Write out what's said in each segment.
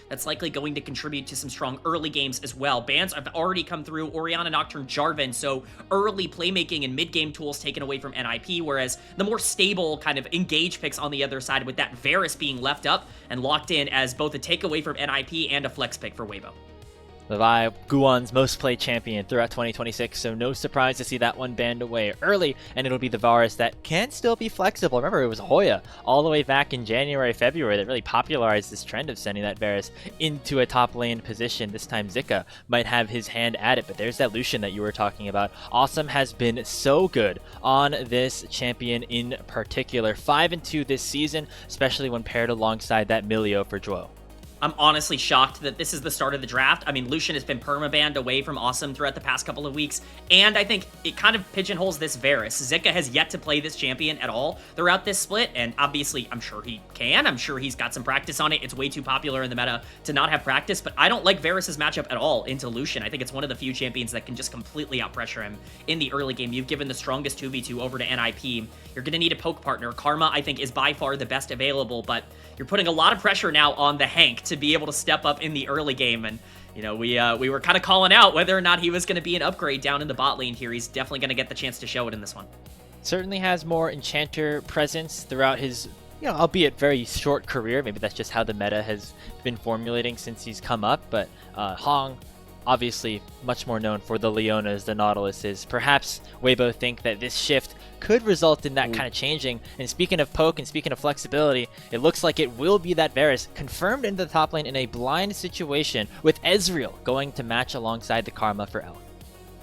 that's likely going to contribute to some strong early games as well. Bans have already come through, Orianna, Nocturne, Jarvan, so early playmaking and mid-game tools taken away from NIP, whereas the more stable kind of engage picks on the other side with that Varus being left up and locked in as both a takeaway from NIP and a flex pick for Weibo. Levi, Guwon's most played champion throughout 2026, so no surprise to see that one banned away early, and it'll be the Varus that can still be flexible. Remember, it was Hoya all the way back in January, February that really popularized this trend of sending that Varus into a top lane position. This time Zika might have his hand at it, but there's that Lucian that you were talking about. Assum has been so good on this champion in particular. 5-2 this season, especially when paired alongside that Milio for Zhuo. I'm honestly shocked that this is the start of the draft. I mean, Lucian has been permabanned away from Assum throughout the past couple of weeks, and I think it kind of pigeonholes this Varus. Zika has yet to play this champion at all throughout this split, and obviously, I'm sure he can. I'm sure he's got some practice on it. It's way too popular in the meta to not have practice, but I don't like Varus's matchup at all into Lucian. I think it's one of the few champions that can just completely outpressure him in the early game. You've given the strongest 2v2 over to NIP. You're going to need a poke partner. Karma, I think, is by far the best available, but you're putting a lot of pressure now on the Hank to be able to step up in the early game, and you know, we were kind of calling out whether or not he was going to be an upgrade down in the bot lane here. He's definitely going to get the chance to show it in this one. Certainly has more enchanter presence throughout his, you know, albeit very short career. Maybe that's just how the meta has been formulating since he's come up, but Hong, obviously much more known for the Leonas, the Nautiluses. Perhaps Weibo think that this shift could result in that kind of changing. And speaking of poke and speaking of flexibility, it looks like it will be that Varus confirmed into the top lane in a blind situation with Ezreal going to match alongside the Karma for L.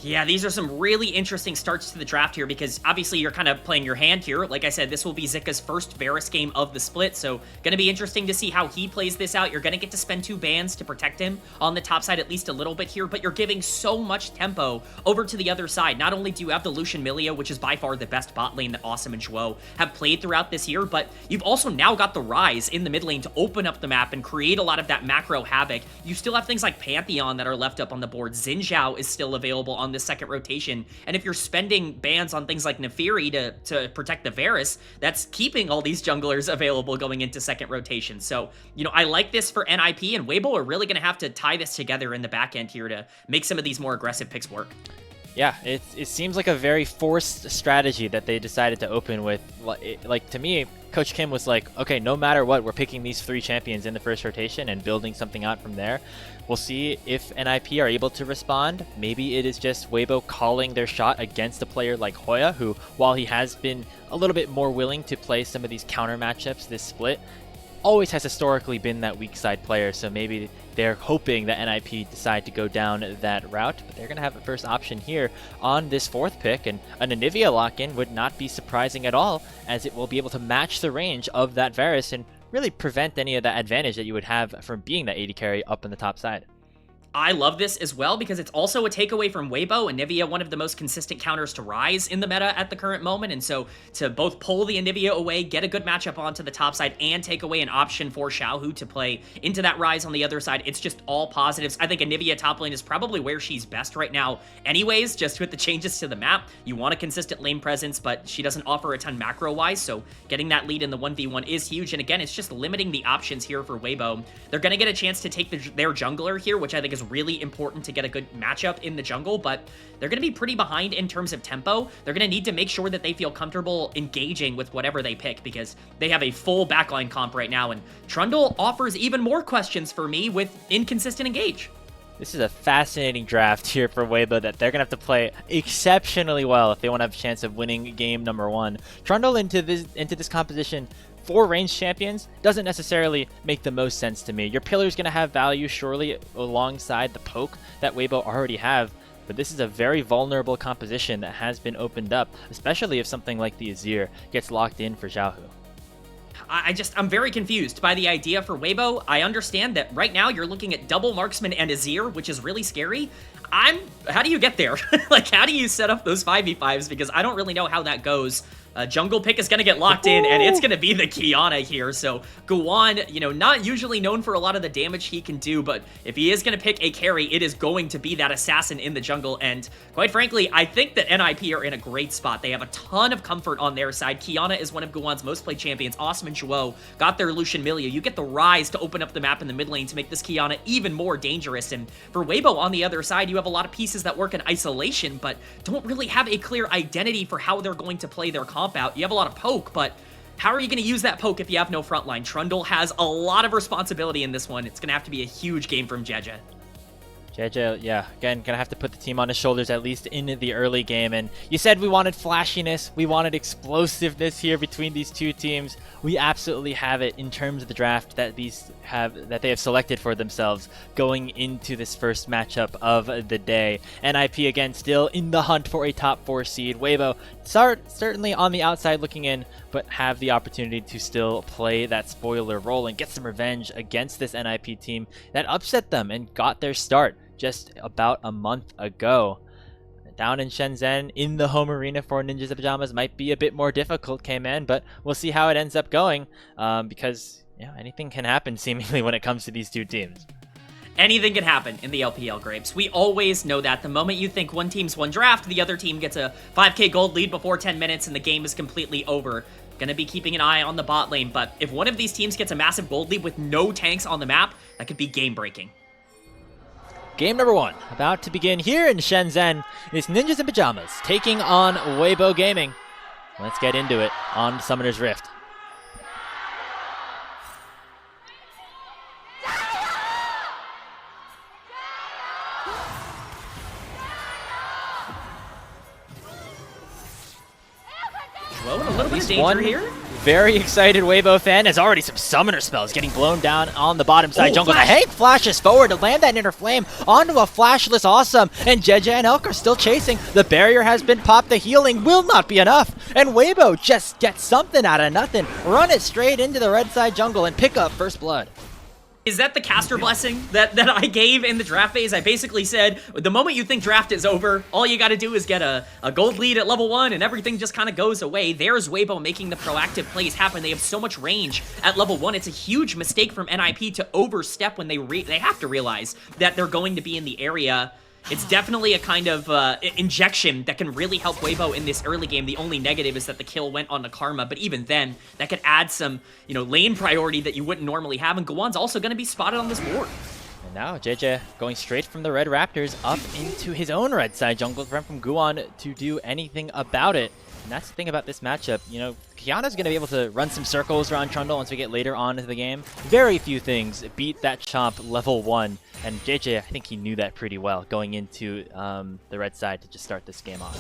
Yeah, these are some really interesting starts to the draft here because obviously you're kind of playing your hand here. Like I said, this will be Zika's first Varus game of the split, so going to be interesting to see how he plays this out. You're going to get to spend 2 bans to protect him on the top side at least a little bit here, but you're giving so much tempo over to the other side. Not only do you have the Lucian Milio, which is by far the best bot lane that Assum and Zhuo have played throughout this year, but you've also now got the Rise in the mid lane to open up the map and create a lot of that macro havoc. You still have things like Pantheon that are left up on the board. Xin Zhao is still available on this second rotation, and if you're spending bans on things like Nefiri to protect the Varus, that's keeping all these junglers available going into second rotation. So, you know, I like this for NIP, and Weibo are really going to have to tie this together in the back end here to make some of these more aggressive picks work. Yeah, it seems like a very forced strategy that they decided to open with. Like, to me, Coach Kim was like, okay, no matter what, we're picking these 3 champions in the first rotation and building something out from there. We'll see if NIP are able to respond. Maybe it is just Weibo calling their shot against a player like Hoya, who, while he has been a little bit more willing to play some of these counter matchups this split, always has historically been that weak side player, so maybe they're hoping that NIP decide to go down that route, but they're going to have a first option here on this 4th pick, and an Anivia lock-in would not be surprising at all, as it will be able to match the range of that Varus and really prevent any of that advantage that you would have from being that AD carry up in the top side. I love this as well because it's also a takeaway from Weibo. Anivia, one of the most consistent counters to Rise in the meta at the current moment, and so to both pull the Anivia away, get a good matchup onto the top side, and take away an option for Xiaohu to play into that Rise on the other side, it's just all positives. I think Anivia top lane is probably where she's best right now anyways, just with the changes to the map. You want a consistent lane presence, but she doesn't offer a ton macro-wise, so getting that lead in the 1v1 is huge, and again, it's just limiting the options here for Weibo. They're going to get a chance to take their jungler here, which I think is really important to get a good matchup in the jungle, but they're going to be pretty behind in terms of tempo. They're going to need to make sure that they feel comfortable engaging with whatever they pick because they have a full backline comp right now, and Trundle offers even more questions for me with inconsistent engage. This is a fascinating draft here for Weibo that they're going to have to play exceptionally well if they want to have a chance of winning game number 1. Trundle into this composition for ranged champions doesn't necessarily make the most sense to me. Your pillar's going to have value surely alongside the poke that Weibo already have, but this is a very vulnerable composition that has been opened up, especially if something like the Azir gets locked in for Xiaohu. I'm very confused by the idea for Weibo. I understand that right now you're looking at double marksman and Azir, which is really scary. How do you get there? Like, how do you set up those 5v5s? Because I don't really know how that goes jungle pick is going to get locked in, and it's going to be the Qiyana here. So Guwon, you know, not usually known for a lot of the damage he can do, but if he is going to pick a carry, it is going to be that assassin in the jungle. And quite frankly, I think that NIP are in a great spot. They have a ton of comfort on their side. Qiyana is one of Guwon's most played champions. Assum and Zhuo got their Lucian Milia. You get the Rise to open up the map in the mid lane to make this Qiyana even more dangerous. And for Weibo on the other side, you have a lot of pieces that work in isolation, but don't really have a clear identity for how they're going to play their comp out. You have a lot of poke, but how are you going to use that poke if you have no frontline? Trundle has a lot of responsibility in this one. It's going to have to be a huge game from Jiejie. Jiejie, yeah, again, gonna have to put the team on his shoulders at least in the early game. And you said we wanted flashiness, we wanted explosiveness here between these two teams. We absolutely have it in terms of the draft that they have selected for themselves going into this first matchup of the day. NIP again still in the hunt for a top 4 seed. Weibo certainly on the outside looking in, but have the opportunity to still play that spoiler role and get some revenge against this NIP team that upset them and got their start just about a month ago. Down in Shenzhen, in the home arena for Ninjas in Pyjamas might be a bit more difficult, Kman, but we'll see how it ends up going, because anything can happen seemingly when it comes to these two teams. Anything can happen in the LPL, Grapes. We always know that. The moment you think one team's won draft, the other team gets a 5k gold lead before 10 minutes and the game is completely over. Gonna be keeping an eye on the bot lane, but if one of these teams gets a massive gold lead with no tanks on the map, that could be game-breaking. Game number 1 about to begin here in Shenzhen. It's Ninjas in Pyjamas taking on Weibo Gaming. Let's get into it on Summoner's Rift. Well, a little bit of danger here. Very excited Weibo fan. There's already some summoner spells getting blown down on the bottom side jungle. Flash. The Hank flashes forward to land that inner flame onto a flashless Assum, and Jiejie and Elk are still chasing. The barrier has been popped. The healing will not be enough, and Weibo just gets something out of nothing. Run it straight into the red side jungle and pick up first blood. Is that the caster blessing that I gave in the draft phase? I basically said, the moment you think draft is over, all you gotta do is get a gold lead at level 1 and everything just kind of goes away. There's Weibo making the proactive plays happen. They have so much range at level 1. It's a huge mistake from NIP to overstep when they have to realize that they're going to be in the area. It's definitely a kind of injection that can really help Weibo in this early game. The only negative is that the kill went on to Karma, but even then, that could add some, lane priority that you wouldn't normally have, and Guwon's also going to be spotted on this board. And now Jiejie going straight from the red Raptors up into his own red side jungle, from Guwon to do anything about it. And that's the thing about this matchup. Qiyana's going to be able to run some circles around Trundle once we get later on into the game. Very few things beat that chomp level 1. And Jiejie, I think he knew that pretty well going into the red side to just start this game off.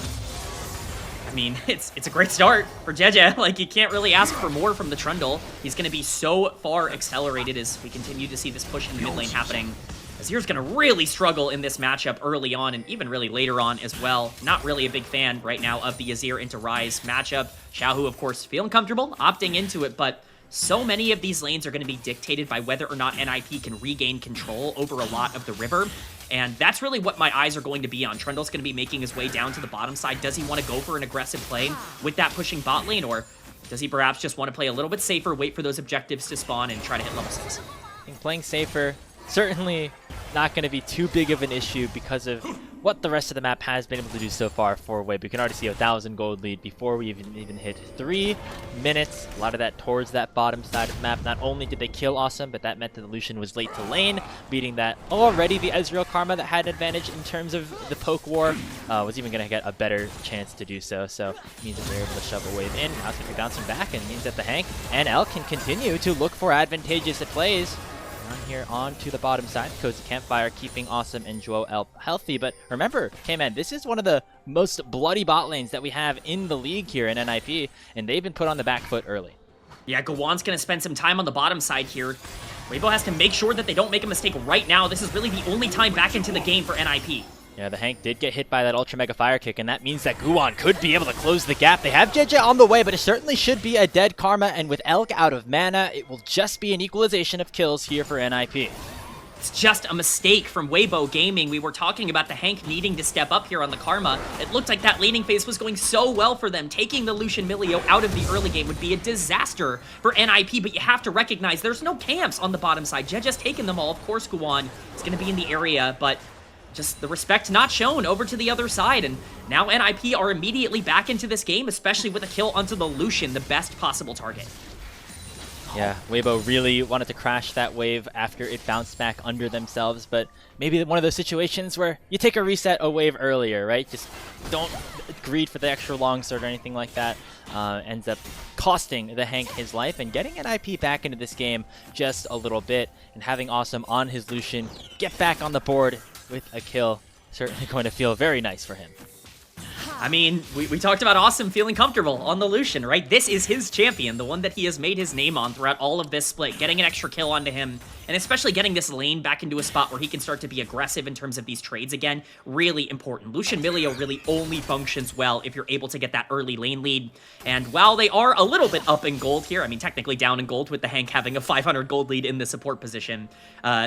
I mean, it's a great start for Jiejie. Like, you can't really ask for more from the Trundle. He's going to be so far accelerated as we continue to see this push in the mid lane happening. Azir's going to really struggle in this matchup early on and even really later on as well. Not really a big fan right now of the Azir into Ryze matchup. Xiaohu, of course, feeling comfortable, opting into it, but so many of these lanes are going to be dictated by whether or not NIP can regain control over a lot of the river. And that's really what my eyes are going to be on. Trundle's going to be making his way down to the bottom side. Does he want to go for an aggressive play with that pushing bot lane, or does he perhaps just want to play a little bit safer, wait for those objectives to spawn, and try to hit level 6? I think playing safer, certainly not going to be too big of an issue because of what the rest of the map has been able to do so far for Weibo. We can already see a 1,000 gold lead before we even hit 3 minutes. A lot of that towards that bottom side of the map. Not only did they kill Assum, but that meant that the Lucian was late to lane, beating that already the Ezreal Karma that had an advantage in terms of the poke war was even going to get a better chance to do so. So it means that they're able to shove a wave in. Now it's going to be bouncing back, and it means that the Hank and Elk can continue to look for advantageous plays. Down here onto the bottom side, Cozy Campfire keeping Assum and Zhuo healthy. But remember, Kman, this is one of the most bloody bot lanes that we have in the league here in NIP, and they've been put on the back foot early. Yeah, Guwon's going to spend some time on the bottom side here. Weibo has to make sure that they don't make a mistake right now. This is really the only time back into the game for NIP. Yeah, the Hank did get hit by that Ultra Mega Fire Kick, and that means that Guwon could be able to close the gap. They have Jiejie on the way, but it certainly should be a dead Karma, and with Elk out of mana, it will just be an equalization of kills here for NIP. It's just a mistake from Weibo Gaming. We were talking about the Hank needing to step up here on the Karma. It looked like that laning phase was going so well for them. Taking the Lucian Milio out of the early game would be a disaster for NIP, but you have to recognize there's no camps on the bottom side. Jiejie's taken them all. Of course, Guwon is going to be in the area, but just the respect not shown over to the other side, and now NIP are immediately back into this game, especially with a kill onto the Lucian, the best possible target. Yeah, Weibo really wanted to crash that wave after it bounced back under themselves, but maybe one of those situations where you take a reset a wave earlier, right? Just don't greed for the extra longsword or anything like that. Ends up costing the Hank his life and getting NIP back into this game just a little bit, and having Assum on his Lucian get back on the board with a kill. Certainly going to feel very nice for him. I mean, we talked about Assum feeling comfortable on the Lucian, right? This is his champion, the one that he has made his name on throughout all of this split. Getting an extra kill onto him, and especially getting this lane back into a spot where he can start to be aggressive in terms of these trades again, really important. Lucian Milio really only functions well if you're able to get that early lane lead. And while they are a little bit up in gold here, I mean, technically down in gold with the Hank having a 500 gold lead in the support position,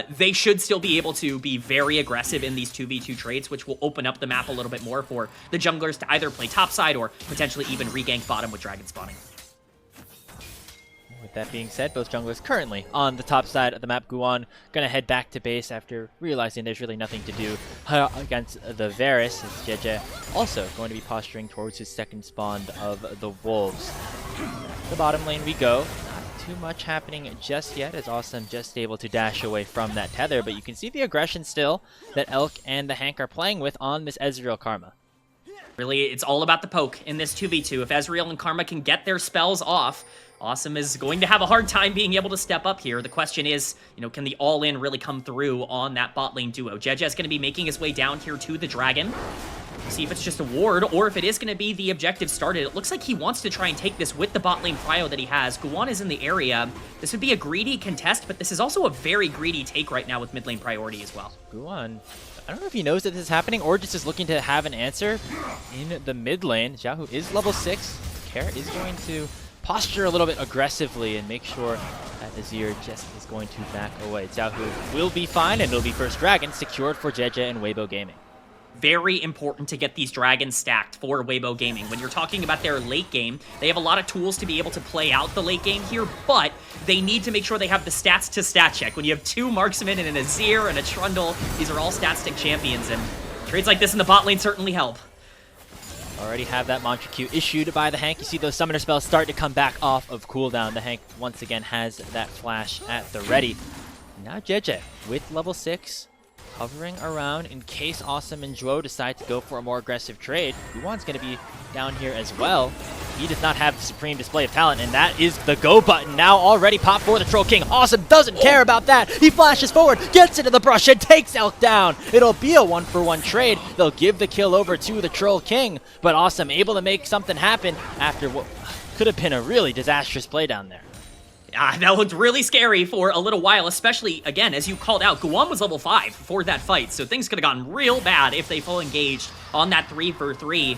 they should still be able to be very aggressive in these 2v2 trades, which will open up the map a little bit more for the junglers to either play topside or potentially even regank bottom with dragon spawning. With that being said, both junglers currently on the top side of the map. Guwon gonna head back to base after realizing there's really nothing to do against the Varus. As Jiejie also going to be posturing towards his second spawn of the Wolves. The bottom lane we go. Not too much happening just yet, as Assum just able to dash away from that tether, but you can see the aggression still that Elk and the Hank are playing with on this Ezreal Karma. Really, it's all about the poke in this 2v2. If Ezreal and Karma can get their spells off, Assum is going to have a hard time being able to step up here. The question is, you know, can the all-in really come through on that bot lane duo? Jiejie is going to be making his way down here to the dragon. See if it's just a ward, or if it is going to be the objective started. It looks like he wants to try and take this with the bot lane prio that he has. Guwon is in the area. This would be a greedy contest, but this is also a very greedy take right now with mid lane priority as well. Guwon, I don't know if he knows that this is happening or just is looking to have an answer in the mid lane. Xiaohu is level 6. Care is going to posture a little bit aggressively and make sure that Azir just is going to back away. Xiaohu will be fine, and it'll be first dragon secured for Jiejie and Weibo Gaming. Very important to get these dragons stacked for Weibo Gaming. When you're talking about their late game, they have a lot of tools to be able to play out the late game here, but they need to make sure they have the stats to stat check. When you have two marksmen and an Azir and a Trundle, these are all stat stick champions, and trades like this in the bot lane certainly help. Already have that mantra Q issued by the Hank. You see those summoner spells start to come back off of cooldown. The Hank once again has that flash at the ready. Now Jiejie with level 6. Hovering around in case Assum and Zhuo decide to go for a more aggressive trade. Guwon's going to be down here as well. He does not have the supreme display of talent, and that is the go button. Now already popped for the Troll King. Assum doesn't care about that. He flashes forward, gets into the brush, and takes Elk down. It'll be a 1-for-1 trade. They'll give the kill over to the Troll King, but Assum able to make something happen after what could have been a really disastrous play down there. That looked really scary for a little while, especially, again, as you called out, Guwon was level 5 for that fight, so things could have gotten real bad if they full engaged on that 3-for-3.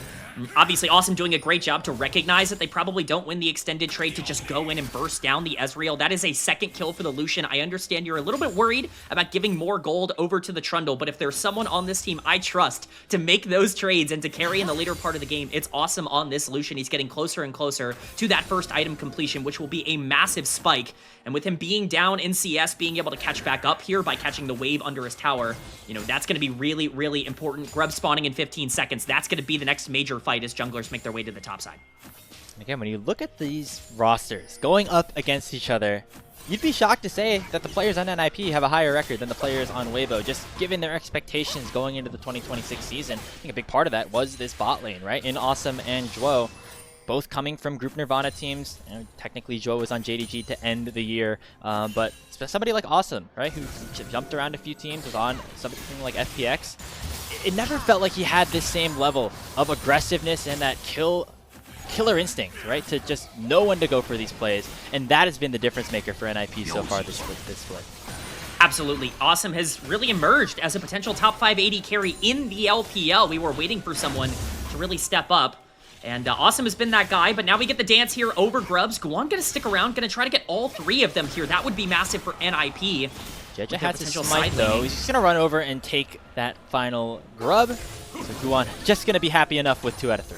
Obviously, Assum doing a great job to recognize that they probably don't win the extended trade to just go in and burst down the Ezreal. That is a second kill for the Lucian. I understand you're a little bit worried about giving more gold over to the Trundle, but if there's someone on this team I trust to make those trades and to carry in the later part of the game, it's Assum on this Lucian. He's getting closer and closer to that first item completion, which will be a massive spike. And with him being down in CS, being able to catch back up here by catching the wave under his tower, you know, that's going to be really, really important. Grub spawning in 15 seconds. That's going to be the next major fight as junglers make their way to the top side. Again, when you look at these rosters going up against each other, you'd be shocked to say that the players on NIP have a higher record than the players on Weibo, just given their expectations going into the 2026 season. I think a big part of that was this bot lane, right? In Assum and Zhuo, both coming from Group Nirvana teams. You know, technically, Zhuo was on JDG to end the year, but somebody like Assum, right, who jumped around a few teams, was on something like FPX. It never felt like he had this same level of aggressiveness and that killer instinct, right, to just know when to go for these plays, and that has been the difference maker for NIP so far this split. Absolutely. Assum has really emerged as a potential top 5 AD carry in the LPL. We were waiting for someone to really step up. And Assum has been that guy, but now we get the dance here over Grubs. Guwon gonna stick around, gonna try to get all 3 of them here. That would be massive for NIP. Jiejie with has their his potential smite side though. laning. He's just gonna run over and take that final grub. So Guwon just gonna be happy enough with 2 out of 3.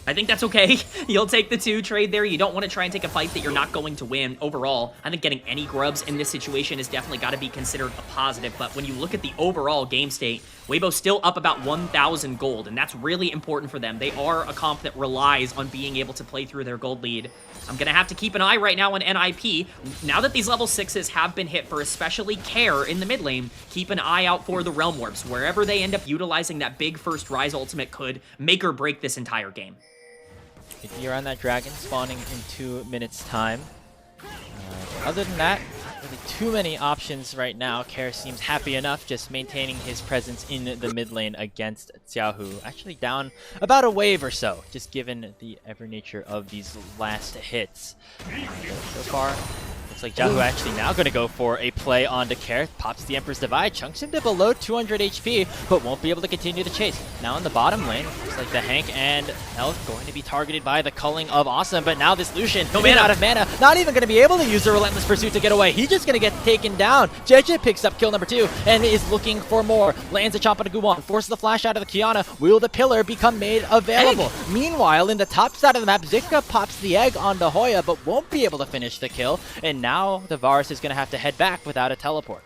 I think that's okay. You'll take the 2 trade there. You don't want to try and take a fight that you're not going to win. Overall, I think getting any grubs in this situation has definitely got to be considered a positive, but when you look at the overall game state, Weibo's still up about 1,000 gold, and that's really important for them. They are a comp that relies on being able to play through their gold lead. I'm going to have to keep an eye right now on NIP. Now that these level 6s have been hit for especially Care in the mid lane, keep an eye out for the Realm Warps. Wherever they end up utilizing that big first Rise ultimate could make or break this entire game. You're on that dragon spawning in 2 minutes time. Other than that, not really too many options right now. Care seems happy enough just maintaining his presence in the mid lane against Xiaohu. Actually down about a wave or so, just given the ever nature of these last hits. So far, looks like Xiaohu actually now going to go for a play onto Care. Pops the Emperor's Divide, chunks him to below 200 HP, but won't be able to continue to chase. Now in the bottom lane, looks like the Hank and Elk going to be targeted by the culling of Assum, but now this Lucian, out of mana, not even going to be able to use the Relentless Pursuit to get away. He's just going to get taken down. Jiejie picks up kill number 2 and is looking for more. Lands a chomp on a Guwon, forces the flash out of the Kiana. Will the pillar become made available? Meanwhile, in the top side of the map, Zika pops the egg onto Hoya, but won't be able to finish the kill. And now the Varus is going to have to head back without a teleport.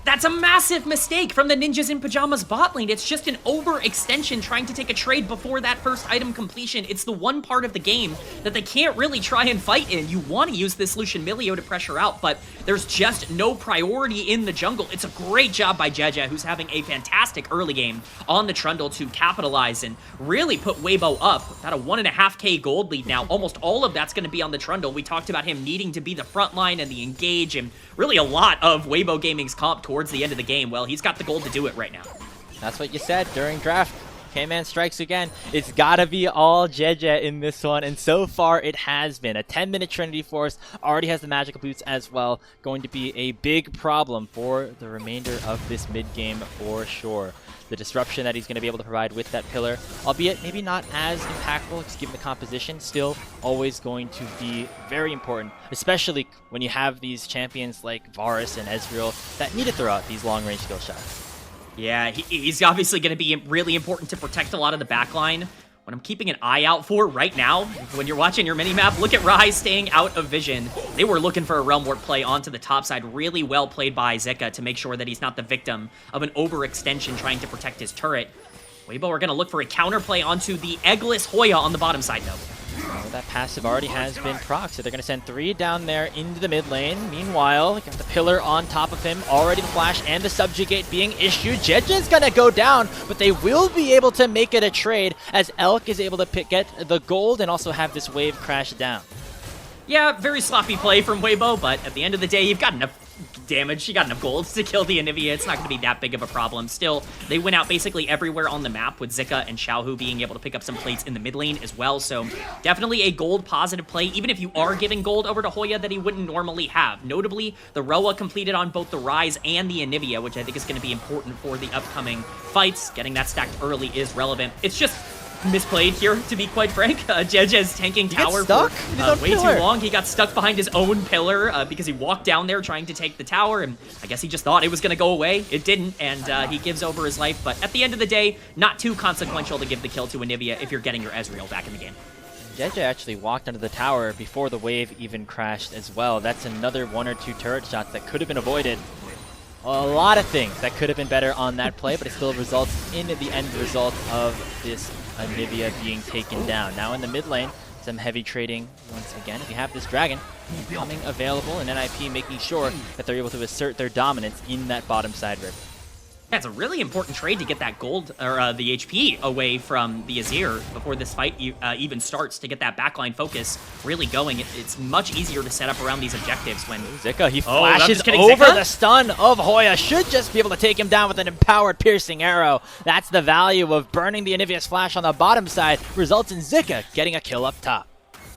That's a massive mistake from the Ninjas in Pyjamas bot lane. It's just an overextension trying to take a trade before that first item completion. It's the one part of the game that they can't really try and fight in. You want to use this Lucian Milio to pressure out, but there's just no priority in the jungle. It's a great job by Jiejie, who's having a fantastic early game on the Trundle to capitalize and really put Weibo up. About a 1.5k gold lead now. Almost all of that's going to be on the Trundle. We talked about him needing to be the front line and the engage, and really a lot of Weibo Gaming's comp towards the end of the game. Well, he's got the gold to do it right now. That's what you said during draft. Kman strikes again. It's gotta be all Jiejie in this one, and so far it has been. A 10-minute Trinity Force, already has the magical boots as well. Going to be a big problem for the remainder of this mid-game for sure. The disruption that he's going to be able to provide with that pillar, albeit maybe not as impactful just given the composition, still always going to be very important, especially when you have these champions like Varus and Ezreal that need to throw out these long-range skill shots. Yeah, he's obviously going to be really important to protect a lot of the backline. What I'm keeping an eye out for right now, when you're watching your minimap, look at Rise staying out of vision. They were looking for a Realm Warp play onto the top side. Really well played by Zika to make sure that he's not the victim of an overextension trying to protect his turret. Weibo are going to look for a counterplay onto the eggless Hoya on the bottom side, though. Well, that passive already has been proc, so they're going to send 3 down there into the mid lane. Meanwhile, got the pillar on top of him, already the flash and the subjugate being issued. Jiejie's going to go down, but they will be able to make it a trade as Elk is able to get the gold and also have this wave crash down. Yeah, very sloppy play from Weibo, but at the end of the day, you've got enough damage. You got enough gold to kill the Anivia. It's not going to be that big of a problem. Still, they went out basically everywhere on the map with Zika and Xiaohu being able to pick up some plates in the mid lane as well. So definitely a gold positive play, even if you are giving gold over to Hoya that he wouldn't normally have. Notably, the Roa completed on both the Rise and the Anivia, which I think is going to be important for the upcoming fights. Getting that stacked early is relevant. It's just misplayed here, to be quite frank. Jiejie's tanking tower for way too long. He got stuck behind his own pillar because he walked down there trying to take the tower, and I guess he just thought it was going to go away. It didn't, and he gives over his life. But at the end of the day, not too consequential to give the kill to Anivia if you're getting your Ezreal back in the game. Jiejie actually walked under the tower before the wave even crashed as well. That's another 1 or 2 turret shots that could have been avoided. A lot of things that could have been better on that play, but it still results in the end result of this Anivia being taken down. Now in the mid lane, some heavy trading once again. If you have this dragon becoming available, and NIP making sure that they're able to assert their dominance in that bottom side river. Yeah, it's a really important trade to get that gold, or the HP away from the Azir before this fight even starts, to get that backline focus really going. It's much easier to set up around these objectives when... Zika, he flashes over the stun of Hoya. Should just be able to take him down with an empowered piercing arrow. That's the value of burning the Anivia's flash on the bottom side. Results in Zika getting a kill up top.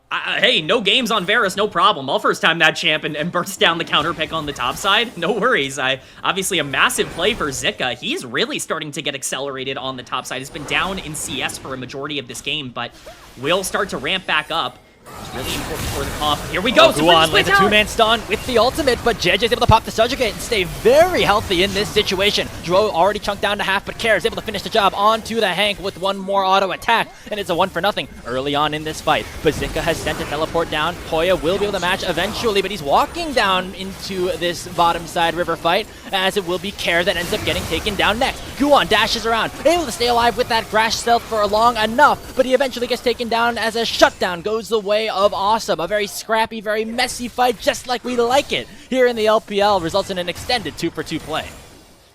Hey, no games on Varus, no problem. I'll first time that champ and burst down the counter pick on the top side. No worries. Obviously a massive play for Zika. He's really starting to get accelerated on the top side. He's been down in CS for a majority of this game, but will start to ramp back up. It's really important for the comp. Here we go. Guwon lands a two-man stun with the ultimate, but Jiejie is able to pop the subjugate and stay very healthy in this situation. Zhuo already chunked down to half, but Care is able to finish the job onto the Hank with one more auto attack, and it's a 1-0 early on in this fight. But Zika has sent a teleport down. Hoya will be able to match eventually, but he's walking down into this bottom side river fight, as it will be Care that ends up getting taken down next. Guwon dashes around, able to stay alive with that Grash stealth for long enough, but he eventually gets taken down as a shutdown goes the way of Assum. A very scrappy, very messy fight, just like we like it here in the LPL, results in an extended 2-for-2 play.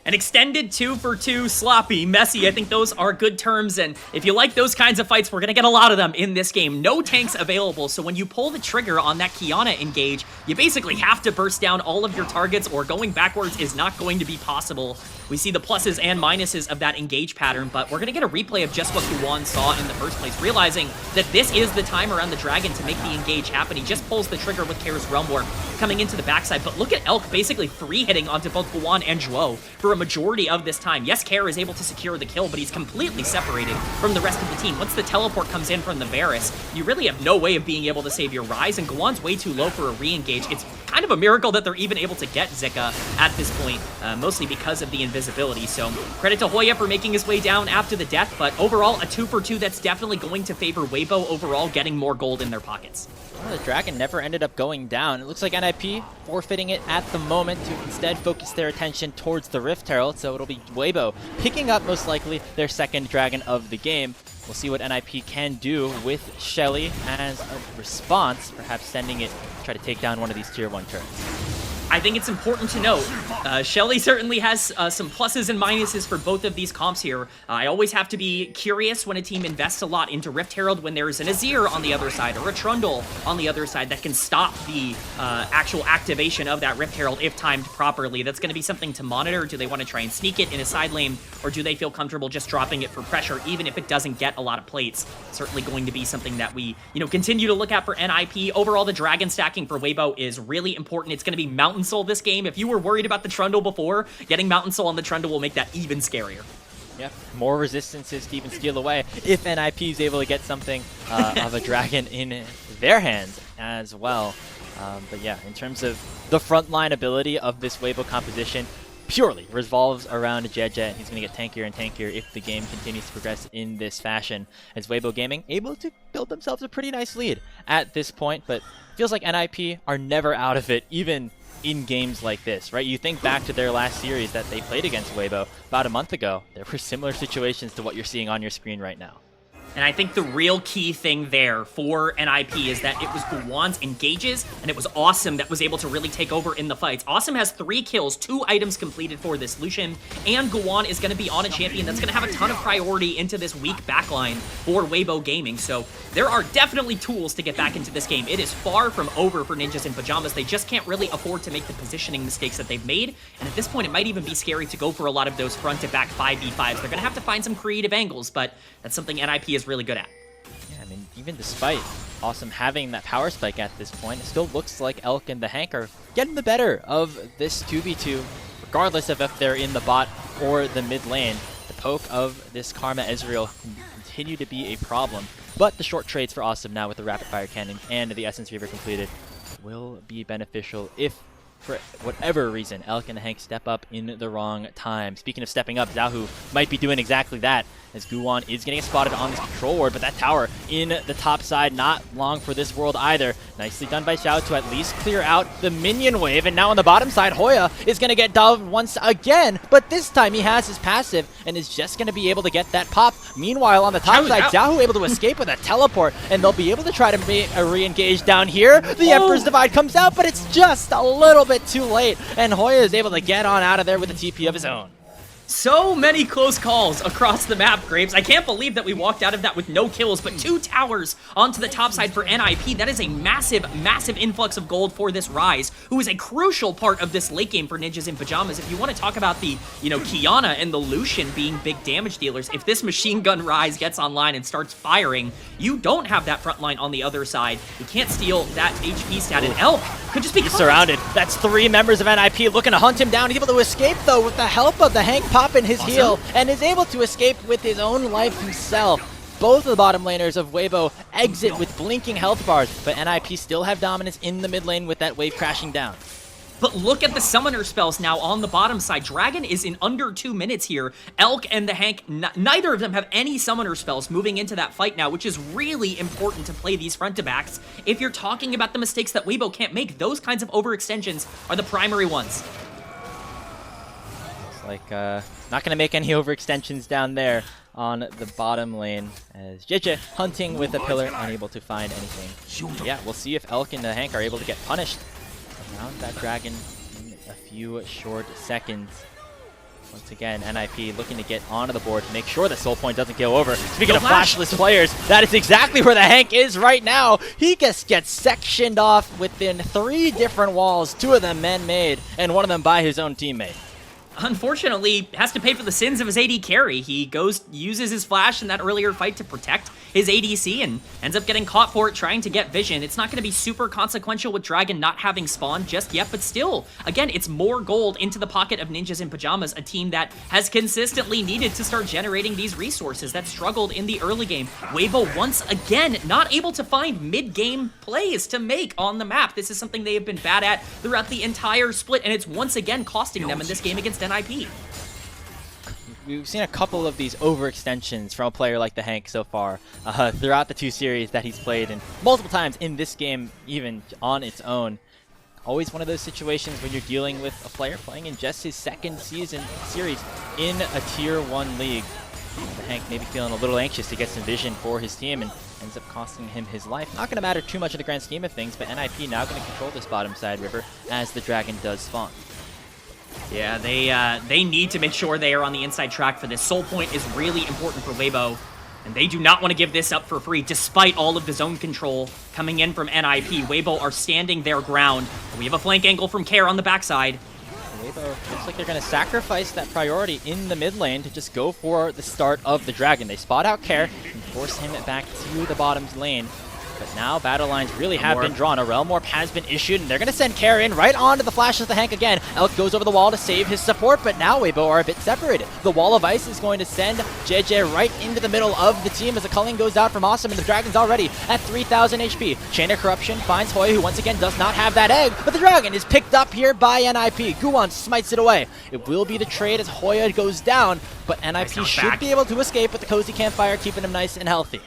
An extended 2-for-2, sloppy, messy. I think those are good terms, and if you like those kinds of fights, we're going to get a lot of them in this game. No tanks available, so when you pull the trigger on that Qiyana engage, you basically have to burst down all of your targets, or going backwards is not going to be possible. We see the pluses and minuses of that engage pattern, but we're going to get a replay of just what Guwon saw in the first place, realizing that this is the time around the dragon to make the engage happen. He just pulls the trigger with Care's Realm Warp coming into the backside, but look at Elk basically free-hitting onto both Guwon and Zhuo for a majority of this time. Yes, Care is able to secure the kill, but he's completely separated from the rest of the team. Once the teleport comes in from the Varus, you really have no way of being able to save your Rise, and Guwon's way too low for a re-engage. It's kind of a miracle that they're even able to get Zika at this point, mostly because of the invisibility. So credit to Hoya for making his way down after the death, but overall a 2-for-2 that's definitely going to favor Weibo overall, getting more gold in their pockets. Well, the dragon never ended up going down. It looks like NIP forfeiting it at the moment to instead focus their attention towards the Rift Herald, so it'll be Weibo picking up most likely their second dragon of the game. We'll see what NIP can do with Shelly as a response, perhaps sending it to try to take down one of these tier 1 turrets. I think it's important to note, Shelly certainly has some pluses and minuses for both of these comps here. I always have to be curious when a team invests a lot into Rift Herald when there's an Azir on the other side or a Trundle on the other side that can stop the actual activation of that Rift Herald if timed properly. That's going to be something to monitor. Do they want to try and sneak it in a side lane, or do they feel comfortable just dropping it for pressure even if it doesn't get a lot of plates? Certainly going to be something that we, continue to look at for NIP. Overall, the dragon stacking for Weibo is really important. It's going to be Mountain Soul this game. If you were worried about the Trundle before, getting Mountain Soul on the Trundle will make that even scarier. Yep, more resistances to even steal away if NIP is able to get something of a dragon in their hands as well. But yeah, in terms of the frontline ability of this Weibo composition, purely revolves around Jiejie. He's going to get tankier and tankier if the game continues to progress in this fashion, as Weibo Gaming able to build themselves a pretty nice lead at this point, but feels like NIP are never out of it, even in games like this, right? You think back to their last series that they played against Weibo about a month ago. There were similar situations to what you're seeing on your screen right now. And I think the real key thing there for NIP is that it was Guwon's engages, and it was Assum that was able to really take over in the fights. Assum has 3 kills, 2 items completed for this Lucian, and Guwon is going to be on a champion that's going to have a ton of priority into this weak backline for Weibo Gaming. So there are definitely tools to get back into this game. It is far from over for Ninjas in Pyjamas. They just can't really afford to make the positioning mistakes that they've made, and at this point it might even be scary to go for a lot of those front-to-back 5v5s. They're going to have to find some creative angles, but that's something NIP is really good at. Yeah, I mean, even despite Assum having that power spike at this point, it still looks like Elk and the Hank are getting the better of this 2v2, regardless of if they're in the bot or the mid lane. The poke of this Karma Ezreal can continue to be a problem, but the short trades for Assum now with the rapid fire cannon and the Essence Reaver completed will be beneficial if, for whatever reason, Elk and the Hank step up in the wrong time. Speaking of stepping up, Xiaohu might be doing exactly that, as Guwon is getting spotted on this control ward, but that tower in the top side, not long for this world either. Nicely done by Xiao to at least clear out the minion wave, and now on the bottom side, Hoya is going to get dove once again, but this time he has his passive and is just going to be able to get that pop. Meanwhile, on the top side, Xiaohu able to escape with a teleport, and they'll be able to try to make a re-engage down here. The Emperor's Divide comes out, but it's just a little bit too late, and Hoya is able to get on out of there with a TP of his own. So many close calls across the map, Grapes. I can't believe that we walked out of that with no kills, but 2 towers onto the top side for NIP. That is a massive, massive influx of gold for this Rise, who is a crucial part of this late game for Ninjas in Pyjamas. If you want to talk about the, Qiyana and the Lucian being big damage dealers, if this machine gun Rise gets online and starts firing, you don't have that front line on the other side. You can't steal that HP stat, and Elk could just be surrounded. That's 3 members of NIP looking to hunt him down. He's able to escape, though, with the help of the Hank popping his heal, and is able to escape with his own life himself. both of the bottom laners of Weibo exit with blinking health bars, but NIP still have dominance in the mid lane with that wave crashing down. But look at the summoner spells now on the bottom side. Dragon is in under 2 minutes here. Elk and the Hank, neither of them have any summoner spells moving into that fight now, which is really important to play these front-to-backs. If you're talking about the mistakes that Weibo can't make, those kinds of overextensions are the primary ones. Looks like not going to make any overextensions down there on the bottom lane as Jiejie hunting with a pillar, unable to find anything. Yeah, we'll see if Elk and the Hank are able to get punished around that dragon in a few short seconds. Once again, NIP looking to get onto the board to make sure the soul point doesn't go over. Speaking of flashless players, that is exactly where the Hank is right now. He just gets sectioned off within 3 different walls, 2 of them man-made, and 1 of them by his own teammate. Unfortunately, has to pay for the sins of his AD carry. He uses his flash in that earlier fight to protect his ADC and ends up getting caught for it trying to get vision. It's not going to be super consequential with Dragon not having spawned just yet, but still, again, it's more gold into the pocket of Ninjas in Pyjamas, a team that has consistently needed to start generating these resources that struggled in the early game. Weibo, once again, not able to find mid-game plays to make on the map. This is something they have been bad at throughout the entire split, and it's once again costing them in this game against NIP. We've seen a couple of these overextensions from a player like the Hank so far throughout the 2 series that he's played, and multiple times in this game even on its own. Always one of those situations when you're dealing with a player playing in just his 2nd series in a tier 1 league. The Hank maybe feeling a little anxious to get some vision for his team and ends up costing him his life. Not going to matter too much in the grand scheme of things, but NIP now going to control this bottom side river as the dragon does spawn. Yeah, they need to make sure they are on the inside track for this. Soul point is really important for Weibo, and they do not want to give this up for free, despite all of the zone control coming in from NIP. Weibo are standing their ground. We have a flank angle from Care on the backside. Weibo looks like they're going to sacrifice that priority in the mid lane to just go for the start of the dragon. They spot out Care and force him back to the bottom lane. But now battle lines really have been drawn. A Realm Warp has been issued, and they're going to send Care in right onto the flash of the Hank again. Elk goes over the wall to save his support, but now Weibo are a bit separated. The Wall of Ice is going to send Jiejie right into the middle of the team as the culling goes out from Assum, and the dragon's already at 3,000 HP. Chain of Corruption finds Hoya, who once again does not have that egg, but the dragon is picked up here by NIP. Guwon smites it away. It will be the trade as Hoya goes down, but NIP should be able to escape with the cozy campfire, keeping him nice and healthy.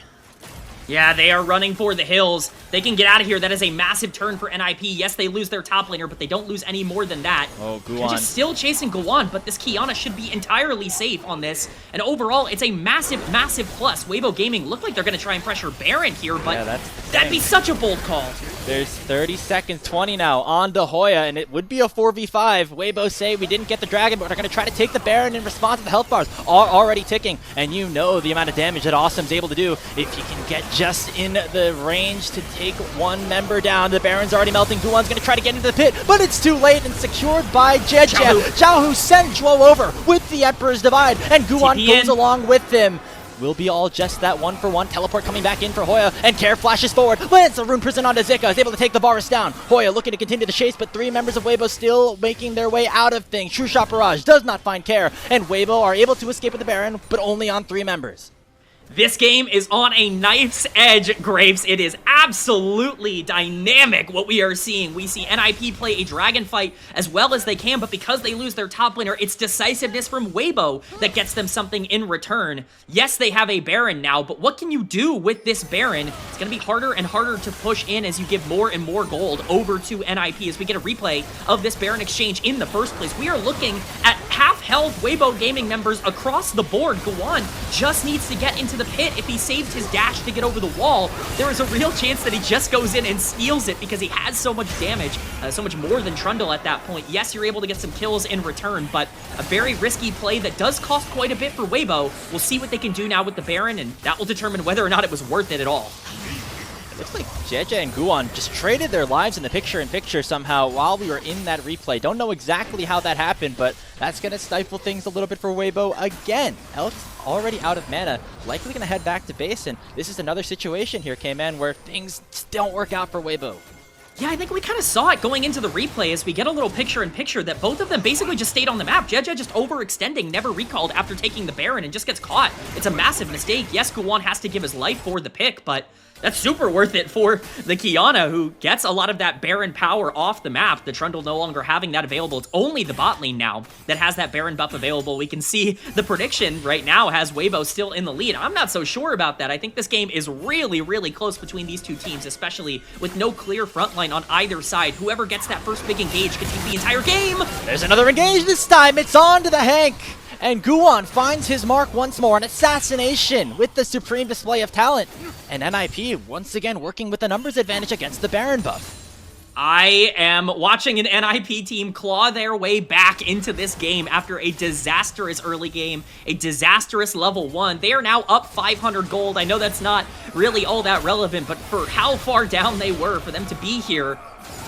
Yeah, they are running for the hills. They can get out of here. That is a massive turn for NIP. Yes, they lose their top laner, but they don't lose any more than that. Oh, Guwon. They're just still chasing Guwon, but this Qiyana should be entirely safe on this. And overall, it's a massive, massive plus. Weibo Gaming look like they're going to try and pressure Baron here, but that'd be such a bold call. There's 30 seconds, 20 now on to Hoya, and it would be a 4v5. Weibo say we didn't get the dragon, but we're going to try to take the Baron in response to the health bars are already ticking. And you know the amount of damage that Assum's able to do if you can get just in the range to take 1 member down. The Baron's already melting. Guwon's going to try to get into the pit, but it's too late and secured by Jiejie. Xiaohu sent Zhuo over with the Emperor's Divide, and Guwon goes along with him. Will be all just that 1-for-1. Teleport coming back in for Hoya, and Care flashes forward. Lands the Rune Prison onto Zika, is able to take the Varus down. Hoya looking to continue the chase, but 3 members of Weibo still making their way out of things. True Shot Barrage does not find Care, and Weibo are able to escape with the Baron, but only on 3 members. This game is on a knife's edge, Graves. It is absolutely dynamic what we are seeing. We see NIP play a dragon fight as well as they can, but because they lose their top laner, it's decisiveness from Weibo that gets them something in return. Yes, they have a Baron now, but what can you do with this Baron? It's going to be harder and harder to push in as you give more and more gold over to NIP as we get a replay of this Baron exchange in the first place. We are looking at half-health Weibo Gaming members across the board. Guwon just needs to get into the pit. If he saved his dash to get over the wall, there is a real chance that he just goes in and steals it because he has so much damage, so much more than Trundle at that point. Yes, you're able to get some kills in return, but a very risky play that does cost quite a bit for Weibo. We'll see what they can do now with the Baron, and that will determine whether or not it was worth it at all. It looks like Jiejie and Guwon just traded their lives in the picture-in-picture somehow while we were in that replay. Don't know exactly how that happened, but that's going to stifle things a little bit for Weibo again. Elk's already out of mana, likely going to head back to base, and this is another situation here, Kman, where things don't work out for Weibo. Yeah, I think we kind of saw it going into the replay as we get a little picture-in-picture that both of them basically just stayed on the map. Jiejie just overextending, never recalled after taking the Baron and just gets caught. It's a massive mistake. Yes, Guwon has to give his life for the pick, but that's super worth it for the Qiyana, who gets a lot of that Baron power off the map. The Trundle no longer having that available. It's only the bot lane now that has that Baron buff available. We can see the prediction right now has Weibo still in the lead. I'm not so sure about that. I think this game is really, really close between these two teams, especially with no clear front line on either side. Whoever gets that first big engage can take the entire game. There's another engage this time. It's on to the Hank. And Guwon finds his mark once more, an assassination with the supreme display of talent. And NIP once again working with the numbers advantage against the Baron buff. I am watching an NIP team claw their way back into this game after a disastrous early game, a disastrous level 1. They are now up 500 gold. I know that's not really all that relevant, but for how far down they were, for them to be here,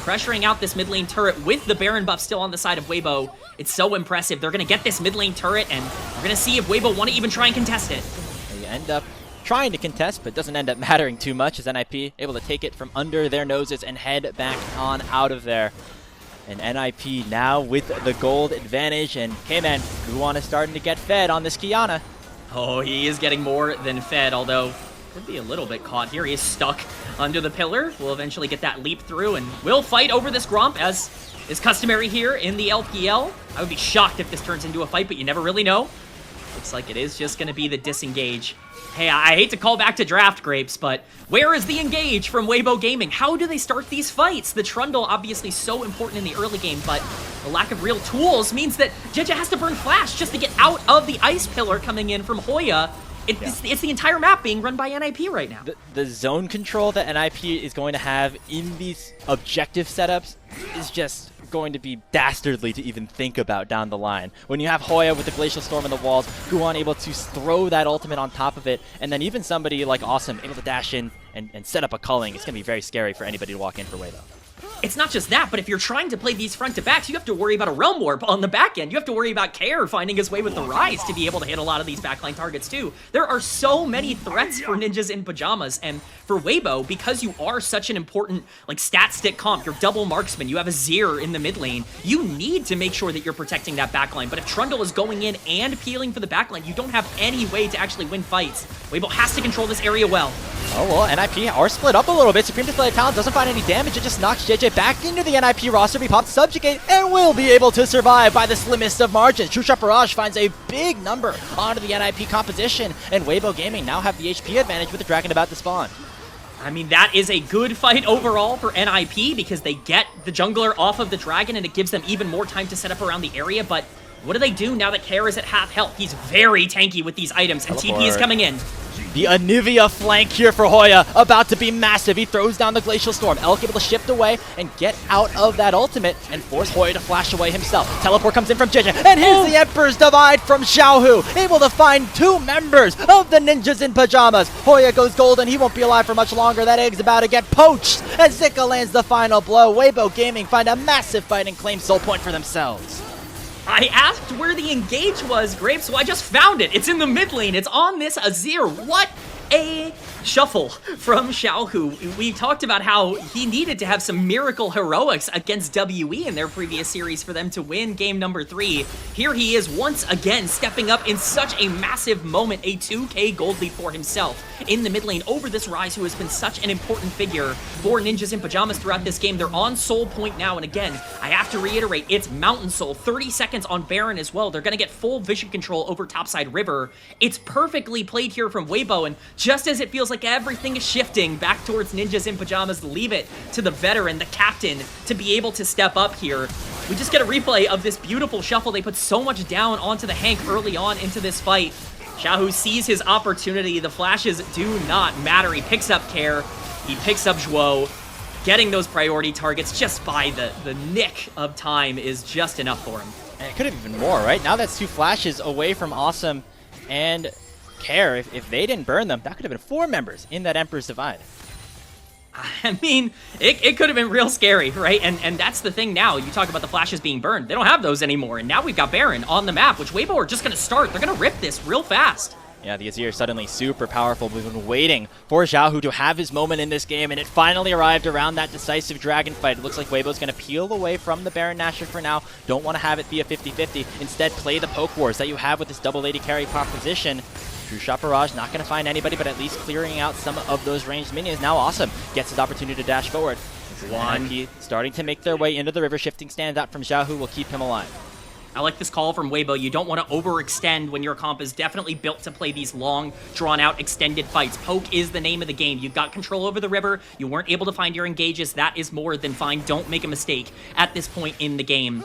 pressuring out this mid lane turret with the Baron buff still on the side of Weibo, it's so impressive. They're going to get this mid lane turret, and we're going to see if Weibo want to even try and contest it. They end up trying to contest, but doesn't end up mattering too much as NIP able to take it from under their noses and head back on out of there. And NIP now with the gold advantage, and Kman, Guwon is starting to get fed on this Qiyana. Oh, he is getting more than fed, although could be a little bit caught here. He is stuck under the pillar. We'll eventually get that leap through, and we'll fight over this Gromp, as is customary here in the LPL. I would be shocked if this turns into a fight, but you never really know. Looks like it is just going to be the disengage. Hey, I hate to call back to draft grapes, but where is the engage from Weibo Gaming? How do they start these fights? The Trundle obviously so important in the early game, but the lack of real tools means that Jiejie has to burn flash just to get out of the ice pillar coming in from Hoya. It's the entire map being run by NIP right now. The zone control that NIP is going to have in these objective setups is just going to be dastardly to even think about down the line. When you have Hoya with the Glacial Storm in the walls, Guwon able to throw that ultimate on top of it, and then even somebody like Assum able to dash in and set up a culling, it's going to be very scary for anybody to walk in for Weibo. It's not just that, but if you're trying to play these front-to-backs, you have to worry about a Realm Warp on the back end. You have to worry about Care finding his way with the Rise to be able to hit a lot of these backline targets too. There are so many threats for Ninjas in Pyjamas, and for Weibo, because you are such an important stat stick comp, you're double marksman, you have a Zir in the mid lane, you need to make sure that you're protecting that backline. But if Trundle is going in and peeling for the backline, you don't have any way to actually win fights. Weibo has to control this area well. Oh well, NIP are split up a little bit. Supreme Display of Talent doesn't find any damage. It just knocks Jiejie back into the NIP roster. He pops Subjugate and will be able to survive by the slimmest of margins. True Shot Barrage finds a big number onto the NIP composition, and Weibo Gaming now have the HP advantage with the Dragon about to spawn. I mean, that is a good fight overall for NIP because they get the jungler off of the Dragon and it gives them even more time to set up around the area, but what do they do now that Care is at half health? He's very tanky with these items, and TP is coming in. The Anivia flank here for Hoya, about to be massive. He throws down the Glacial Storm. Elk able to shift away and get out of that ultimate and force Hoya to flash away himself. Teleport comes in from Jiejie, and here's the Emperor's Divide from Xiaohu, able to find 2 members of the Ninjas in Pyjamas. Hoya goes golden. He won't be alive for much longer. That egg's about to get poached as Zika lands the final blow. Weibo Gaming find a massive fight and claim soul point for themselves. I asked where the engage was, Grapes, so I just found it. It's in the mid lane. It's on this Azir. What a shuffle from Xiaohu. We talked about how he needed to have some miracle heroics against WE in their previous series for them to win game number 3. Here he is once again stepping up in such a massive moment, a 2k gold lead for himself in the mid lane over this Rise, who has been such an important figure for Ninjas in Pyjamas throughout this game. They're on Soul Point now, and again, I have to reiterate, it's Mountain Soul, 30 seconds on Baron as well. They're going to get full vision control over topside river. It's perfectly played here from Weibo, and just as it feels like everything is shifting back towards Ninjas in Pyjamas, leave it to the veteran, the captain, to be able to step up here. We just get a replay of this beautiful shuffle. They put so much down onto the Hank early on into this fight. Xiaohu sees his opportunity. The flashes do not matter. He picks up Care. He picks up Zhuo. Getting those priority targets just by the nick of time is just enough for him. And it could have been more, right? Now that's 2 flashes away from Assum and Care. If they didn't burn them, that could have been 4 members in that Emperor's Divide. I mean, it could have been real scary, right? And that's the thing now. You talk about the flashes being burned. They don't have those anymore. And now we've got Baron on the map, which Weibo are just going to start. They're going to rip this real fast. Yeah, the Azir suddenly super powerful. We've been waiting for Xiaohu to have his moment in this game, and it finally arrived around that decisive dragon fight. It looks like Weibo's going to peel away from the Baron Nashor for now. Don't want to have it be a 50-50. Instead, play the poke wars that you have with this double AD carry proposition. True Shot Barrage not going to find anybody, but at least clearing out some of those ranged minions. Now Assum gets his opportunity to dash forward. One starting to make their way into the river. Shifting stands out from Xiaohu will keep him alive. I like this call from Weibo. You don't want to overextend when your comp is definitely built to play these long, drawn-out, extended fights. Poke is the name of the game. You've got control over the river. You weren't able to find your engages. That is more than fine. Don't make a mistake at this point in the game.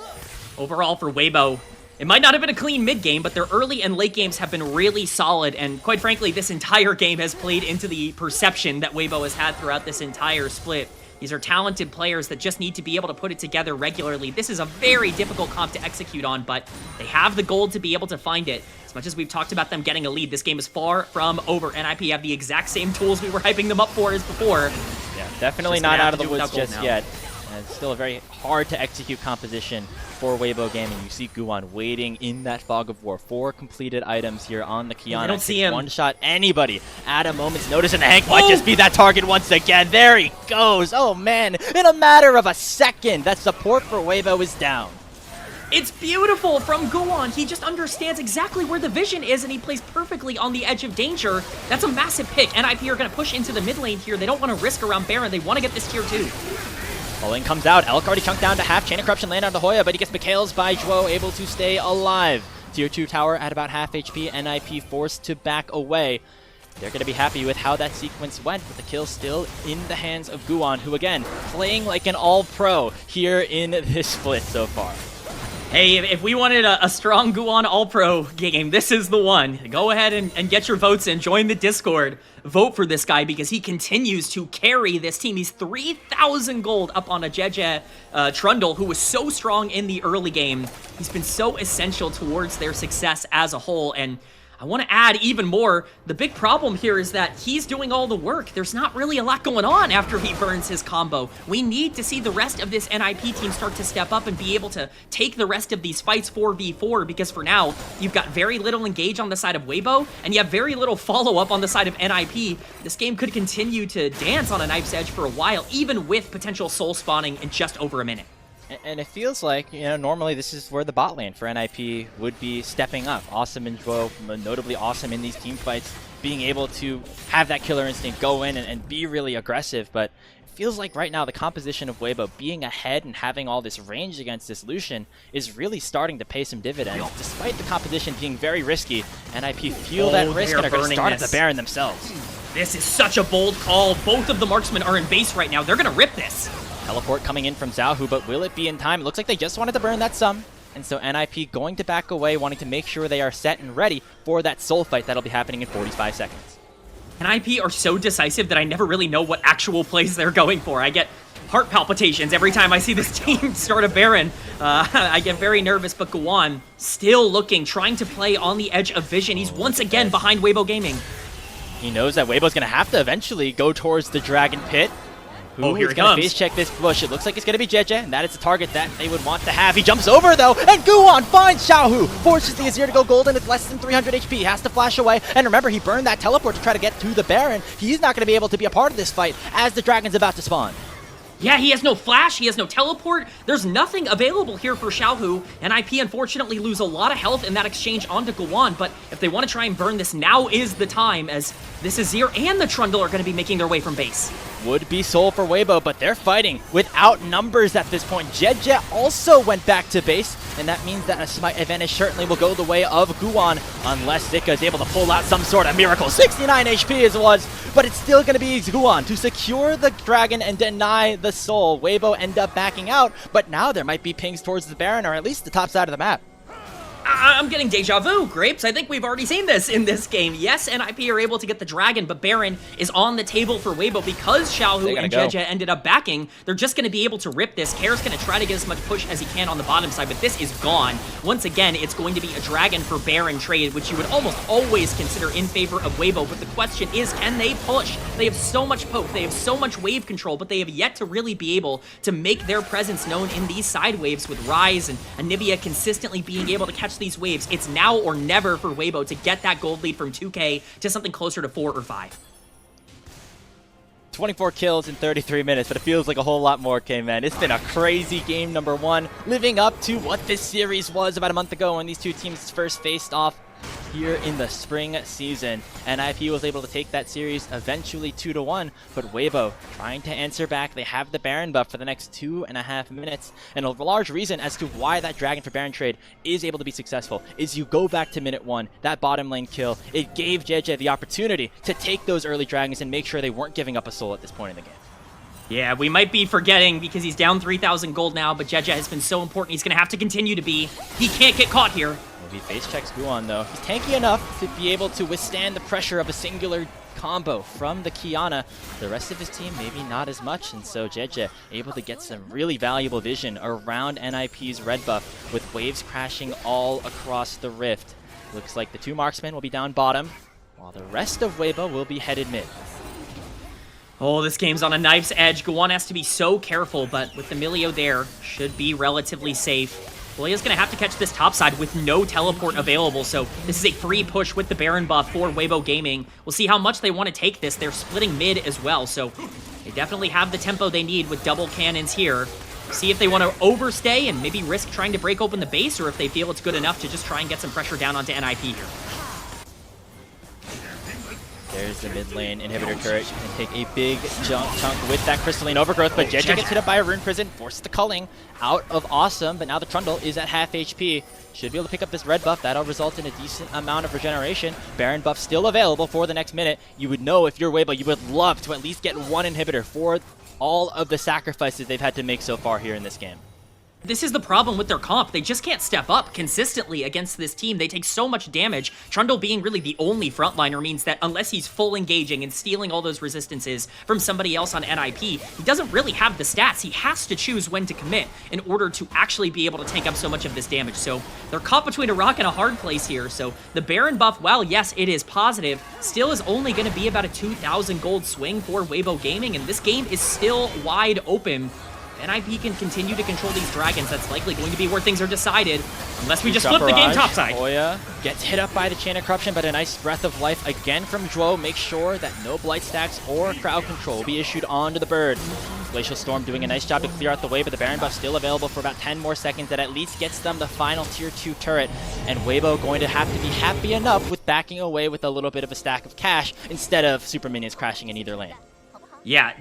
Overall, for Weibo, it might not have been a clean mid-game, but their early and late games have been really solid, and quite frankly, this entire game has played into the perception that Weibo has had throughout this entire split. These are talented players that just need to be able to put it together regularly. This is a very difficult comp to execute on, but they have the gold to be able to find it. As much as we've talked about them getting a lead, this game is far from over. NIP have the exact same tools we were hyping them up for as before. Yeah, definitely not out of the woods just yet. It's still a very hard to execute composition for Weibo Gaming. You see Guwon waiting in that fog of war. 4 completed items here on the Kiana. I don't see him. One-shot anybody at a moment's notice, and the Hank might just be that target once again. There he goes. Oh, man. In a matter of a second, that support for Weibo is down. It's beautiful from Guwon. He just understands exactly where the vision is, and he plays perfectly on the edge of danger. That's a massive pick. NIP are going to push into the mid lane here. They don't want to risk around Baron. They want to get this tier 2. Pulling comes out. Elk already chunked down to half. Chain of Corruption land on the Hoya, but he gets McHale's by Zhuo, able to stay alive. Tier 2 tower at about half HP. NIP forced to back away. They're going to be happy with how that sequence went, but the kill still in the hands of Guwon, who again, playing like an all-pro here in this split so far. Hey, if we wanted a strong Guwon All-Pro game, this is the one. Go ahead and get your votes in. Join the Discord. Vote for this guy because he continues to carry this team. He's 3,000 gold up on a Jiejie Trundle, who was so strong in the early game. He's been so essential towards their success as a whole, and I want to add even more. The big problem here is that he's doing all the work. There's not really a lot going on after he burns his combo. We need to see the rest of this NIP team start to step up and be able to take the rest of these fights 4v4, because for now, you've got very little engage on the side of Weibo, and you have very little follow-up on the side of NIP. This game could continue to dance on a knife's edge for a while, even with potential soul spawning in just over a minute. And it feels like, you know, normally this is where the bot lane for NIP would be stepping up. Assum and Zhuo, notably awesome in these team fights, being able to have that killer instinct, go in and be really aggressive. But it feels like right now the composition of Weibo being ahead and having all this range against this Lucian is really starting to pay some dividends. Despite the competition being very risky, NIP feel that risk and are going to start at the Baron themselves. This is such a bold call. Both of the marksmen are in base right now. They're going to rip this. Teleport coming in from Xiaohu, but will it be in time? It looks like they just wanted to burn that sum. And so NIP going to back away, wanting to make sure they are set and ready for that soul fight that'll be happening in 45 seconds. NIP are so decisive that I never really know what actual plays they're going for. I get heart palpitations every time I see this team start a Baron. I get very nervous, but Guwon still looking, trying to play on the edge of vision. He's once again behind Weibo Gaming. He knows that Weibo's going to have to eventually go towards the Dragon Pit. Who is going to face check this bush? It looks like it's going to be Jiejie, and that is the target that they would want to have. He jumps over, though, and Guwon finds Xiaohu. Forces the Azir to go golden with less than 300 HP. He has to flash away, and remember, he burned that teleport to try to get to the Baron. He's not going to be able to be a part of this fight as the Dragon's about to spawn. Yeah, he has no flash, he has no teleport. There's nothing available here for Xiaohu. NIP unfortunately lose a lot of health in that exchange onto Guwon, but if they want to try and burn this, now is the time, as this Azir and the Trundle are going to be making their way from base. Would be soul for Weibo, but they're fighting without numbers at this point. Jiejie also went back to base, and that means that a smite advantage certainly will go the way of Guwon, unless Zika is able to pull out some sort of miracle. 69 HP as it was, but it's still going to be Guwon to secure the Dragon and deny the soul. Weibo end up backing out, but now there might be pings towards the Baron, or at least the top side of the map. I'm getting deja vu, Grapes. I think we've already seen this in this game. Yes, NIP are able to get the Dragon, but Baron is on the table for Weibo because Xiaohu and Jiejie ended up backing. They're just going to be able to rip this. Kair's going to try to get as much push as he can on the bottom side, but this is gone. Once again, it's going to be a Dragon for Baron trade, which you would almost always consider in favor of Weibo, but the question is, can they push? They have so much poke, they have so much wave control, but they have yet to really be able to make their presence known in these side waves with Ryze and Anivia consistently being able to catch catch these waves, it's now or never for Weibo to get that gold lead from 2K to something closer to 4 or 5. 24 kills in 33 minutes, but it feels like a whole lot more, Kman. It's been a crazy game number 1, living up to what this series was about a month ago when these two teams first faced off here in the spring season. NIP was able to take that series eventually 2-1, but Weibo trying to answer back. They have the Baron buff for the next 2.5 minutes, and a large reason as to why that Dragon for Baron trade is able to be successful is you go back to minute 1, that bottom lane kill. It gave Jiejie the opportunity to take those early Dragons and make sure they weren't giving up a soul at this point in the game. Yeah, we might be forgetting because he's down 3,000 gold now, but Jiejie has been so important. He's going to have to continue to be. He can't get caught here. Well, he face checks Guwon though. He's tanky enough to be able to withstand the pressure of a singular combo from the Qiyana. The rest of his team maybe not as much, and so Jiejie able to get some really valuable vision around NIP's red buff with waves crashing all across the rift. Looks like the 2 marksmen will be down bottom, while the rest of Weibo will be headed mid. Oh, this game's on a knife's edge. Guwon has to be so careful, but with the Milio there, should be relatively safe. Hoya's going to have to catch this top side with no teleport available, so this is a free push with the Baron buff for Weibo Gaming. We'll see how much they want to take this. They're splitting mid as well, so they definitely have the tempo they need with double cannons here. See if they want to overstay and maybe risk trying to break open the base, or if they feel it's good enough to just try and get some pressure down onto NIP here. There's the mid lane inhibitor turret. Can take a big chunk with that crystalline overgrowth, but Jiejie gets hit up by a rune prison, forces the culling out of Assum, but now the Trundle is at half HP. Should be able to pick up this red buff. That'll result in a decent amount of regeneration. Baron buff still available for the next minute. You would know if you're Weibo, you would love to at least get 1 inhibitor for all of the sacrifices they've had to make so far here in this game. This is the problem with their comp. They just can't step up consistently against this team. They take so much damage. Trundle being really the only frontliner means that unless he's full engaging and stealing all those resistances from somebody else on NIP, he doesn't really have the stats. He has to choose when to commit in order to actually be able to take up so much of this damage. So they're caught between a rock and a hard place here. So the Baron buff, while yes, it is positive, still is only going to be about a 2,000 gold swing for Weibo Gaming, and this game is still wide open. NIP can continue to control these dragons. That's likely going to be where things are decided, unless we just flip the game topside. Hoya gets hit up by the Chain of Corruption, but a nice Breath of Life again from Zhuo. Make sure that no Blight stacks or crowd control will be issued onto the bird. Glacial Storm doing a nice job to clear out the way, but the Baron buff still available for about 10 more seconds. That at least gets them the final tier 2 turret, and Weibo going to have to be happy enough with backing away with a little bit of a stack of cash instead of super minions crashing in either lane. Yeah,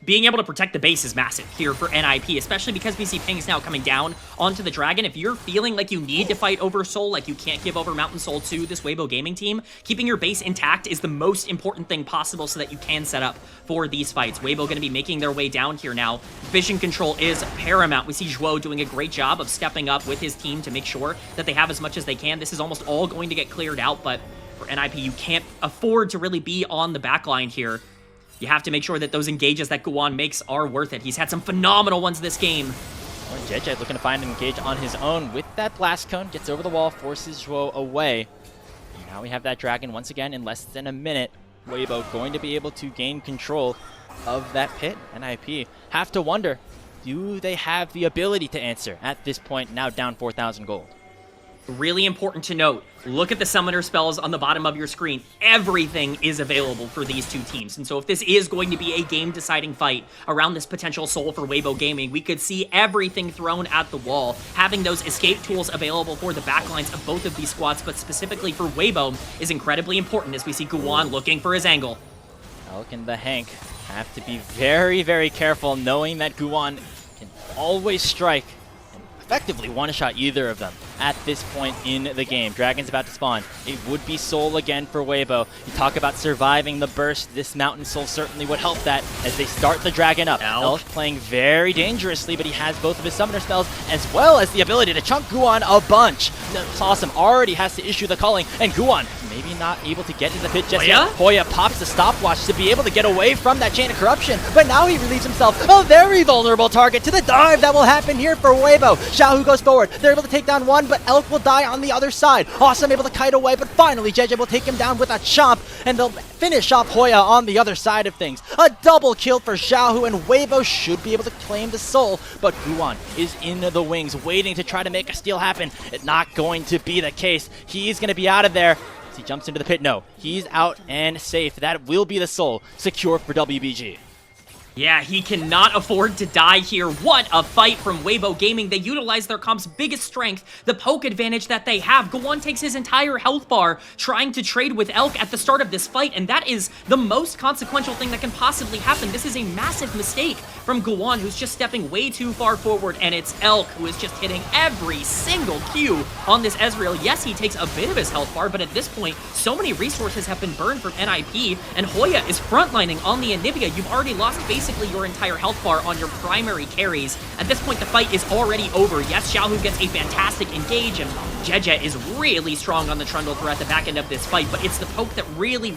being able to protect the base is massive here for NIP, especially because we see pings now coming down onto the Dragon. If you're feeling like you need to fight over Soul, like you can't give over Mountain Soul to this Weibo Gaming team, keeping your base intact is the most important thing possible so that you can set up for these fights. Weibo going to be making their way down here now. Vision control is paramount. We see Zhuo doing a great job of stepping up with his team to make sure that they have as much as they can. This is almost all going to get cleared out, but for NIP, you can't afford to really be on the backline here. You have to make sure that those engages that Guwon makes are worth it. He's had some phenomenal ones this game. Well, Jiejie looking to find an engage on his own with that Blast Cone. Gets over the wall, forces Zhuo away. And now we have that Dragon once again in less than a minute. Weibo going to be able to gain control of that pit. NIP have to wonder, do they have the ability to answer at this point, now down 4,000 gold? Really important to note, look at the summoner spells on the bottom of your screen. Everything is available for these two teams. And so if this is going to be a game-deciding fight around this potential soul for Weibo Gaming, we could see everything thrown at the wall. Having those escape tools available for the backlines of both of these squads, but specifically for Weibo, is incredibly important as we see Guwon looking for his angle. Elk and the Hank have to be very, very careful, knowing that Guwon can always strike and effectively one-shot either of them at this point in the game. Dragon's about to spawn. It would be Soul again for Weibo. You talk about surviving the burst. This Mountain Soul certainly would help that as they start the Dragon up. Elk playing very dangerously, but he has both of his summoner spells as well as the ability to chunk Guwon a bunch. That's awesome. Already has to issue the culling, and Guwon maybe not able to get to the pit just yet. Hoya pops the stopwatch to be able to get away from that Chain of Corruption, but now he relieves himself a very vulnerable target to the dive that will happen here for Weibo. Xiaohu goes forward. They're able to take down one, him, but Elk will die on the other side. Assum able to kite away, but finally Jiejie will take him down with a chomp, and they'll finish off Hoya on the other side of things. A double kill for Xiaohu, and Weibo should be able to claim the soul, but Guwon is in the wings, waiting to try to make a steal happen. It's not going to be the case. He's going to be out of there. He jumps into the pit. No, he's out and safe. That will be the soul secure for WBG. Yeah, he cannot afford to die here. What a fight from Weibo Gaming. They utilize their comp's biggest strength, the poke advantage that they have. Guwon takes his entire health bar trying to trade with Elk at the start of this fight, and that is the most consequential thing that can possibly happen. This is a massive mistake from Guwon, who's just stepping way too far forward, and it's Elk who is just hitting every single Q on this Ezreal. Yes, he takes a bit of his health bar, but at this point, so many resources have been burned from NIP, and Hoya is frontlining on the Anivia. You've already lost basically your entire health bar on your primary carries. At this point, the fight is already over. Yes, Xiaohu gets a fantastic engage, and Jiejie is really strong on the Trundle throughout the back end of this fight, but it's the poke that really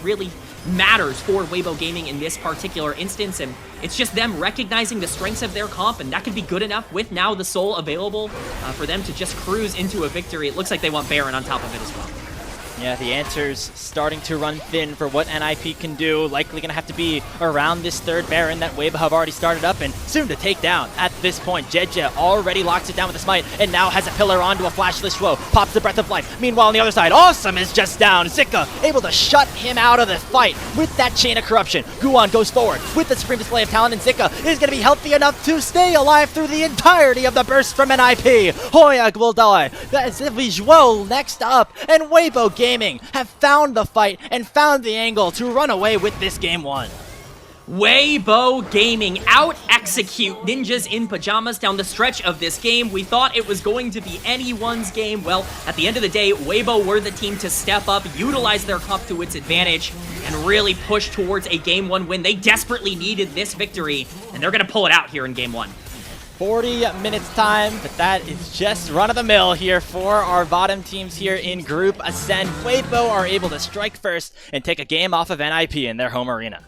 matters for Weibo Gaming in this particular instance, and it's just them recognizing the strengths of their comp, and that could be good enough with now the soul available for them to just cruise into a victory. It looks like they want Baron on top of it as well. Yeah, the answer's starting to run thin for what NIP can do. Likely going to have to be around this third Baron that Weibo have already started up and soon to take down. At this point, Jiejie already locks it down with a smite and now has a pillar onto a flashless Zhuo. Pops the Breath of Life. Meanwhile, on the other side, Assum is just down. Zika able to shut him out of the fight with that Chain of Corruption. Guwon goes forward with the Supreme Display of Talent, and Zika is going to be healthy enough to stay alive through the entirety of the burst from NIP. Hoya will die. That's Zhuo next up, and Weibo Gaming have found the fight and found the angle to run away with this game one. Weibo Gaming out-execute Ninjas in Pyjamas down the stretch of this game. We thought it was going to be anyone's game. Well, at the end of the day, Weibo were the team to step up, utilize their comp to its advantage, and really push towards a game one win. They desperately needed this victory, and they're going to pull it out here in game one. 40 minutes time, but that is just run-of-the-mill here for our bottom teams here in Group Ascend. Weibo are able to strike first and take a game off of NIP in their home arena.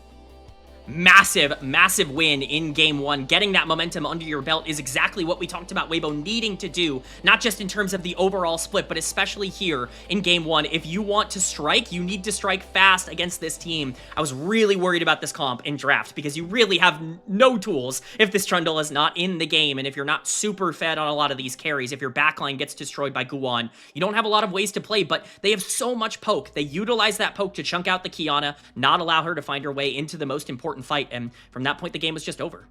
Massive win in game one. Getting that momentum under your belt is exactly what we talked about Weibo needing to do, not just in terms of the overall split, but especially here in game one. If you want to strike, you need to strike fast against this team. I was really worried about this comp in draft because you really have no tools if this Trundle is not in the game, and if you're not super fed on a lot of these carries, if your backline gets destroyed by Guwon, you don't have a lot of ways to play, but they have so much poke. They utilize that poke to chunk out the Qiyana, not allow her to find her way into the most important fight, and from that point the game was just over.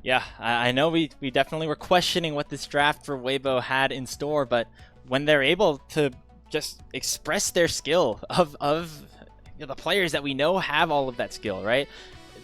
Yeah, I know we definitely were questioning what this draft for Weibo had in store, but when they're able to just express their skill of you know, the players that we know have all of that skill, right?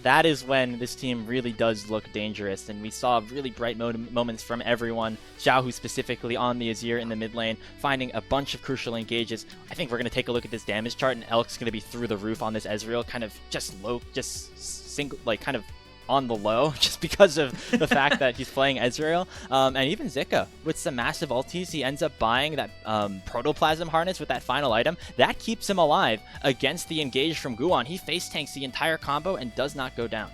That is when this team really does look dangerous, and we saw really bright moments from everyone. Xiaohu specifically on the Azir in the mid lane, finding a bunch of crucial engages. I think we're going to take a look at this damage chart, and Elk's going to be through the roof on this Ezreal, kind of just low, just single, like kind of on the low, just because of the fact that he's playing Ezreal. And even Zika, with some massive ultis, he ends up buying that Protoplasm harness with that final item. That keeps him alive against the engage from Guwon. He face tanks the entire combo and does not go down.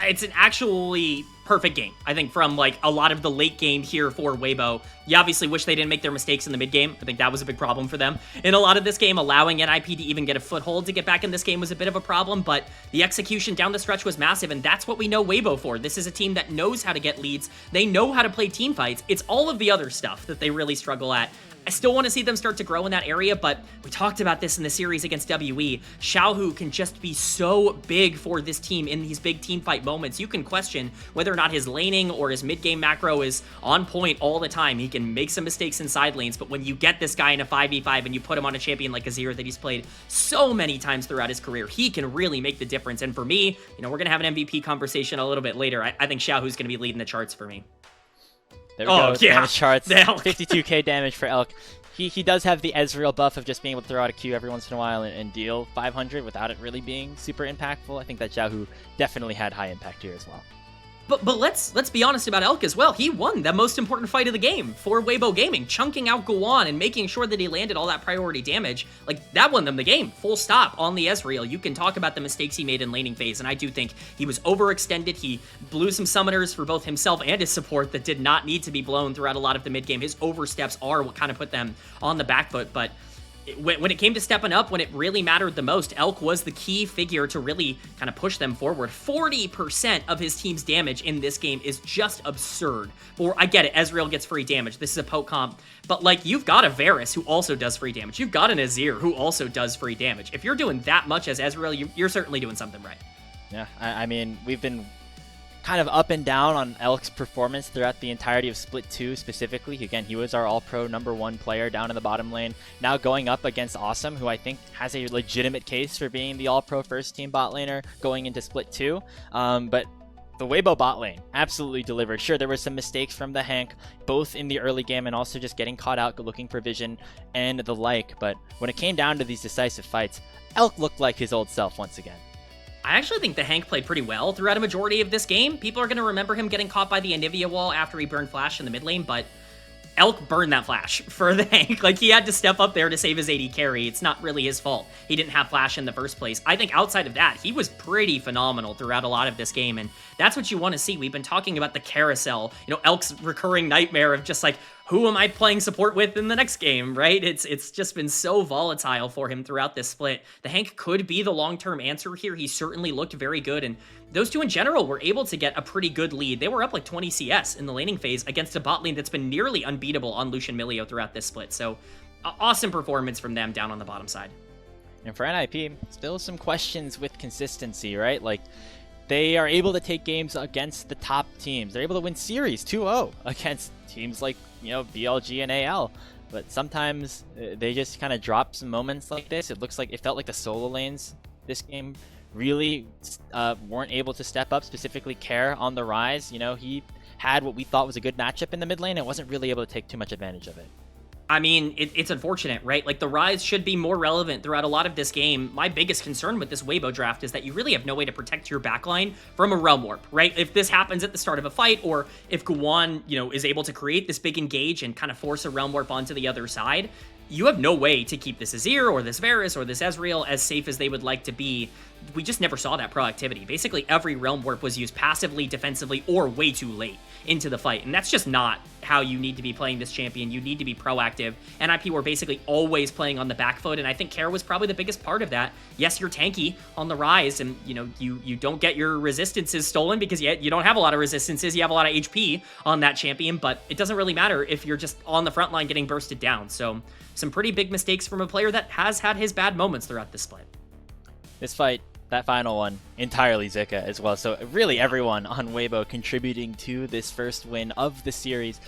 It's an actually perfect game, I think, from like a lot of the late game here for Weibo. You obviously wish they didn't make their mistakes in the mid game. I think that was a big problem for them. In a lot of this game, allowing NIP to even get a foothold to get back in this game was a bit of a problem, but the execution down the stretch was massive, and that's what we know Weibo for. This is a team that knows how to get leads. They know how to play team fights. It's all of the other stuff that they really struggle at. I still want to see them start to grow in that area, but we talked about this in the series against WE. Xiaohu can just be so big for this team in these big team fight moments. You can question whether or not his laning or his mid-game macro is on point all the time. He can make some mistakes in side lanes, but when you get this guy in a 5v5 and you put him on a champion like Azir that he's played so many times throughout his career, he can really make the difference. And for me, you know, we're going to have an MVP conversation a little bit later. I think Xiaohu's going to be leading the charts for me. There we go. Yeah. Damage charts. 52k damage for Elk. He does have the Ezreal buff of just being able to throw out a Q every once in a while and deal 500 without it really being super impactful. I think that Xiaohu definitely had high impact here as well. But let's be honest about Elk as well. He won the most important fight of the game for Weibo Gaming, chunking out Guwon and making sure that he landed all that priority damage. Like, that won them the game, full stop, on the Ezreal. You can talk about the mistakes he made in laning phase, and I do think he was overextended. He blew some summoners for both himself and his support that did not need to be blown throughout a lot of the mid game. His oversteps are what kind of put them on the back foot, but when it came to stepping up, when it really mattered the most, Elk was the key figure to really kind of push them forward. 40% of his team's damage in this game is just absurd. Or, I get it, Ezreal gets free damage. This is a poke comp. But, like, you've got a Varus who also does free damage. You've got an Azir who also does free damage. If you're doing that much as Ezreal, you're certainly doing something right. Yeah, I mean, we've been kind of up and down on Elk's performance throughout the entirety of Split 2 specifically. Again, he was our all-pro #1 player down in the bottom lane. Now going up against Assum, who I think has a legitimate case for being the all-pro first team bot laner going into Split 2. But the Weibo bot lane absolutely delivered. Sure, there were some mistakes from the Hank, both in the early game and also just getting caught out looking for vision and the like. But when it came down to these decisive fights, Elk looked like his old self once again. I actually think the Hank played pretty well throughout a majority of this game. People are going to remember him getting caught by the Anivia wall after he burned Flash in the mid lane, but Elk burned that Flash for the Hank. Like, he had to step up there to save his AD carry. It's not really his fault. He didn't have Flash in the first place. I think outside of that, he was pretty phenomenal throughout a lot of this game, and that's what you want to see. We've been talking about the carousel, you know, Elk's recurring nightmare of just like, who am I playing support with in the next game, right? It's just been so volatile for him throughout this split. The Hank could be the long-term answer here. He certainly looked very good, and those two in general were able to get a pretty good lead. They were up like 20 CS in the laning phase against a bot lane that's been nearly unbeatable on Lucian Milio throughout this split. So, awesome performance from them down on the bottom side. And for NIP, still some questions with consistency, right? Like, they are able to take games against the top teams. They're able to win series 2-0 against teams like, you know, BLG and AL. But sometimes they just kind of drop some moments like this. It felt like the solo lanes this game really weren't able to step up, specifically Care on the rise. You know, he had what we thought was a good matchup in the mid lane and wasn't really able to take too much advantage of it. I mean, it's unfortunate, right? Like, the Rise should be more relevant throughout a lot of this game. My biggest concern with this Weibo draft is that you really have no way to protect your backline from a Realm Warp, right? If this happens at the start of a fight, or if Guwon, you know, is able to create this big engage and kind of force a Realm Warp onto the other side, you have no way to keep this Azir or this Varus or this Ezreal as safe as they would like to be. We just never saw that proactivity. Basically, every Realm Warp was used passively, defensively, or way too late into the fight, and that's just not how you need to be playing this champion. You need to be proactive. NIP were basically always playing on the back foot, and I think Care was probably the biggest part of that. Yes, you're tanky on the rise, and you know, you don't get your resistances stolen because you don't have a lot of resistances. You have a lot of HP on that champion, but it doesn't really matter if you're just on the front line getting bursted down. So some pretty big mistakes from a player that has had his bad moments throughout this split. This fight, that final one, entirely Zika as well. So really everyone on Weibo contributing to this first win of the series.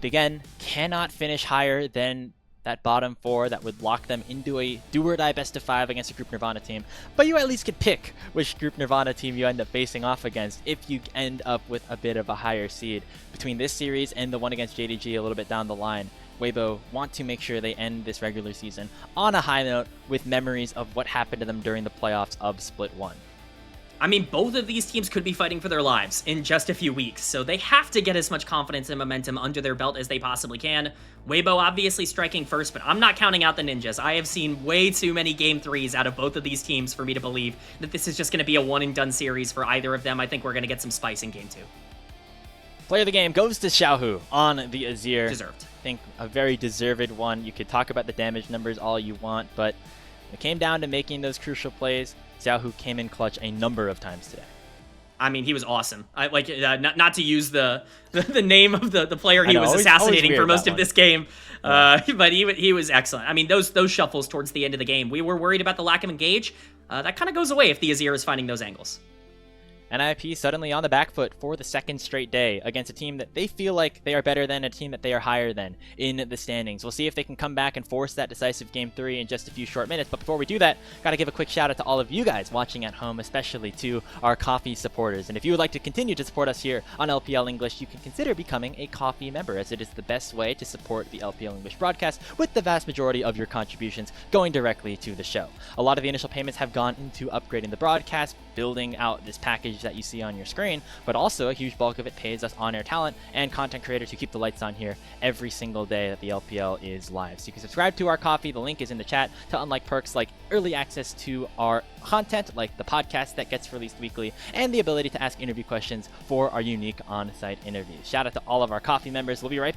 Again, cannot finish higher than that bottom 4 that would lock them into a do-or-die best-of-5 against a Group Nirvana team. But you at least could pick which Group Nirvana team you end up facing off against if you end up with a bit of a higher seed. Between this series and the one against Jiejie a little bit down the line, Weibo want to make sure they end this regular season on a high note with memories of what happened to them during the playoffs of Split 1. I mean, both of these teams could be fighting for their lives in just a few weeks, so they have to get as much confidence and momentum under their belt as they possibly can. Weibo obviously striking first, but I'm not counting out the Ninjas. I have seen way too many Game 3s out of both of these teams for me to believe that this is just going to be a one-and-done series for either of them. I think we're going to get some spice in Game 2. Player of the game goes to Xiaohu on the Azir. Deserved. I think a very deserved one. You could talk about the damage numbers all you want, but it came down to making those crucial plays. Xiaohu came in clutch a number of times today. I mean, he was awesome. I like not to use the name of the player he was assassinating for most of this game, but he was excellent. I mean, those shuffles towards the end of the game, we were worried about the lack of engage. That kind of goes away if the Azir is finding those angles. NIP suddenly on the back foot for the second straight day against a team that they feel like they are better than, a team that they are higher than in the standings. We'll see if they can come back and force that decisive Game 3 in just a few short minutes. But before we do that, gotta give a quick shout out to all of you guys watching at home, especially to our coffee supporters. And if you would like to continue to support us here on LPL English, you can consider becoming a coffee member, as it is the best way to support the LPL English broadcast, with the vast majority of your contributions going directly to the show. A lot of the initial payments have gone into upgrading the broadcast, building out this package that you see on your screen, but also a huge bulk of it pays us on-air talent and content creators who keep the lights on here every single day that the LPL is live. So you can subscribe to our coffee. The link is in the chat to unlock perks like early access to our content, like the podcast that gets released weekly, and the ability to ask interview questions for our unique on-site interviews. Shout out to all of our coffee members. We'll be right back.